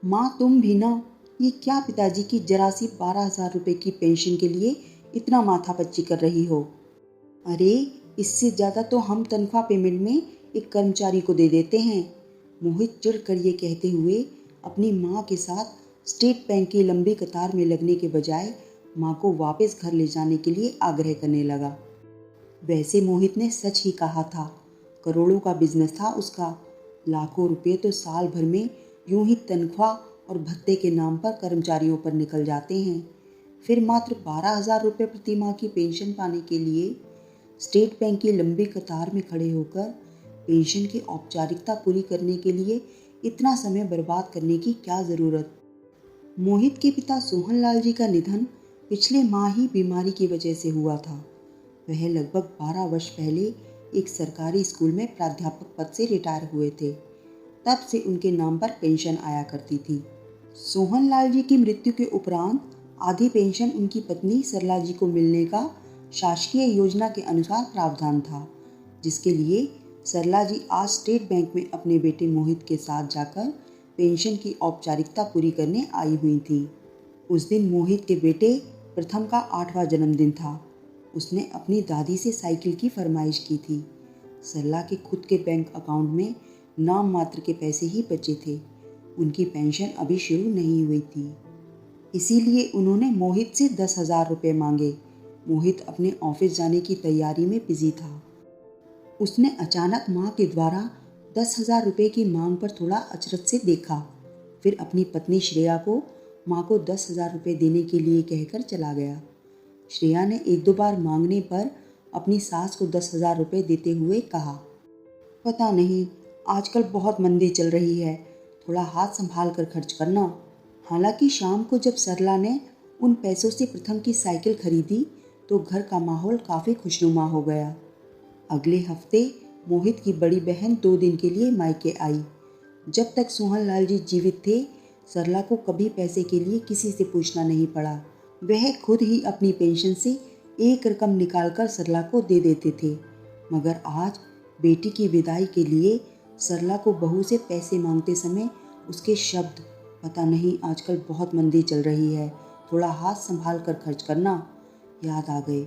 माँ तुम भी ना, ये क्या पिताजी की जरा सी 12,000 रुपये की पेंशन के लिए इतना माथापच्ची कर रही हो। अरे इससे ज़्यादा तो हम तनख्वाह पेमेंट में एक कर्मचारी को दे देते हैं। मोहित चिढ़कर ये कहते हुए अपनी माँ के साथ स्टेट बैंक की लंबी कतार में लगने के बजाय माँ को वापस घर ले जाने के लिए आग्रह करने लगा। वैसे मोहित ने सच ही कहा था, करोड़ों का बिजनेस था उसका। लाखों रुपए तो साल भर में यूं ही तनख्वाह और भत्ते के नाम पर कर्मचारियों पर निकल जाते हैं। फिर मात्र 12,000 रुपये प्रति माह की पेंशन पाने के लिए स्टेट बैंक की लंबी कतार में खड़े होकर पेंशन की औपचारिकता पूरी करने के लिए इतना समय बर्बाद करने की क्या ज़रूरत। मोहित के पिता सोहनलाल जी का निधन पिछले माह ही बीमारी की वजह से हुआ था। वह लगभग 12 वर्ष पहले एक सरकारी स्कूल में प्राध्यापक पद से रिटायर हुए थे। तब से उनके नाम पर पेंशन आया करती थी। सोहनलाल जी की मृत्यु के उपरांत आधी पेंशन उनकी पत्नी सरला जी को मिलने का शासकीय योजना के अनुसार प्रावधान था, जिसके लिए सरला जी आज स्टेट बैंक में अपने बेटे मोहित के साथ जाकर पेंशन की औपचारिकता पूरी करने आई हुई थी। उस दिन मोहित के बेटे प्रथम का 8वां जन्मदिन था। उसने अपनी दादी से साइकिल की फरमाइश की थी। सरला के खुद के बैंक अकाउंट में नाम मात्र के पैसे ही बचे थे। उनकी पेंशन अभी शुरू नहीं हुई थी, इसीलिए उन्होंने मोहित से 10,000 रुपये मांगे। मोहित अपने ऑफिस जाने की तैयारी में बिजी था। उसने अचानक माँ के द्वारा 10,000 रुपये की मांग पर थोड़ा अचरज से देखा। फिर अपनी पत्नी श्रेया को माँ को 10,000 रुपये देने के लिए कहकर चला गया। श्रेया ने एक दो बार मांगने पर अपनी सास को 10,000 रुपये देते हुए कहा, पता नहीं आजकल बहुत मंदी चल रही है, थोड़ा हाथ संभाल कर खर्च करना। हालांकि शाम को जब सरला ने उन पैसों से प्रथम की साइकिल खरीदी तो घर का माहौल काफ़ी खुशनुमा हो गया। अगले हफ्ते मोहित की बड़ी बहन 2 दिन के लिए मायके आई। जब तक सोहनलाल जी जीवित थे, सरला को कभी पैसे के लिए किसी से पूछना नहीं पड़ा। वह खुद ही अपनी पेंशन से एक रकम निकालकर सरला को दे देते थे। मगर आज बेटी की विदाई के लिए सरला को बहू से पैसे मांगते समय उसके शब्द, पता नहीं आजकल बहुत मंदी चल रही है, थोड़ा हाथ संभाल कर खर्च करना, याद आ गए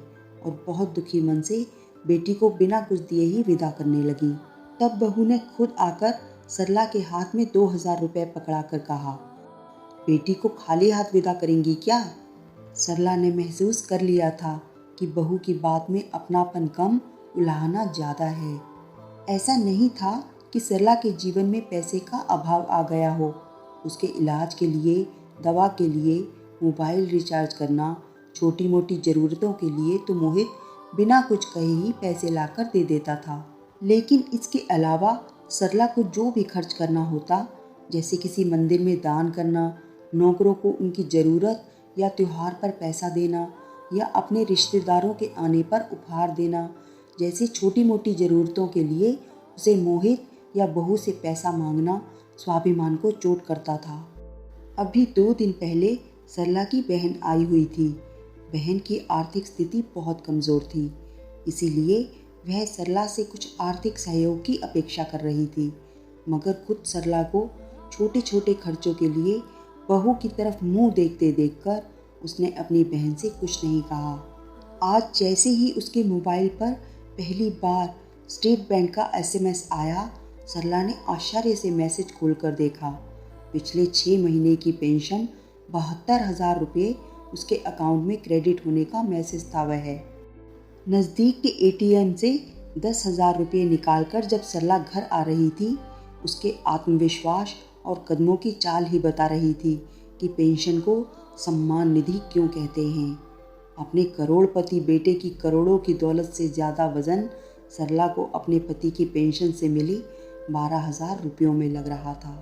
और बहुत दुखी मन से बेटी को बिना कुछ दिए ही विदा करने लगी। तब बहू ने खुद आकर सरला के हाथ में 2,000 रुपये पकड़ा कर कहा, बेटी को खाली हाथ विदा करेंगी क्या। सरला ने महसूस कर लिया था कि बहू की बात में अपनापन कम, उलाहना ज़्यादा है। ऐसा नहीं था कि सरला के जीवन में पैसे का अभाव आ गया हो। उसके इलाज के लिए, दवा के लिए, मोबाइल रिचार्ज करना, छोटी मोटी ज़रूरतों के लिए तो मोहित बिना कुछ कहे ही पैसे लाकर दे देता था। लेकिन इसके अलावा सरला को जो भी खर्च करना होता, जैसे किसी मंदिर में दान करना, नौकरों को उनकी ज़रूरत या त्योहार पर पैसा देना, या अपने रिश्तेदारों के आने पर उपहार देना, जैसी छोटी मोटी ज़रूरतों के लिए उसे मोहित या बहू से पैसा मांगना स्वाभिमान को चोट करता था। अभी 2 दिन पहले सरला की बहन आई हुई थी। बहन की आर्थिक स्थिति बहुत कमज़ोर थी, इसीलिए वह सरला से कुछ आर्थिक सहयोग की अपेक्षा कर रही थी। मगर खुद सरला को छोटे छोटे खर्चों के लिए बहू की तरफ मुंह देखते देखकर उसने अपनी बहन से कुछ नहीं कहा। आज जैसे ही उसके मोबाइल पर पहली बार स्टेट बैंक का SMS आया, सरला ने आश्चर्य से मैसेज खोलकर देखा। पिछले 6 महीने की पेंशन 72,000 रुपये उसके अकाउंट में क्रेडिट होने का मैसेज था। वह नज़दीक के ATM से 10,000 रुपये निकालकर जब सरला घर आ रही थी, उसके आत्मविश्वास और कदमों की चाल ही बता रही थी कि पेंशन को सम्मान निधि क्यों कहते हैं। अपने करोड़पति बेटे की करोड़ों की दौलत से ज़्यादा वजन सरला को अपने पति की पेंशन से मिली 12,000 रुपयों में लग रहा था।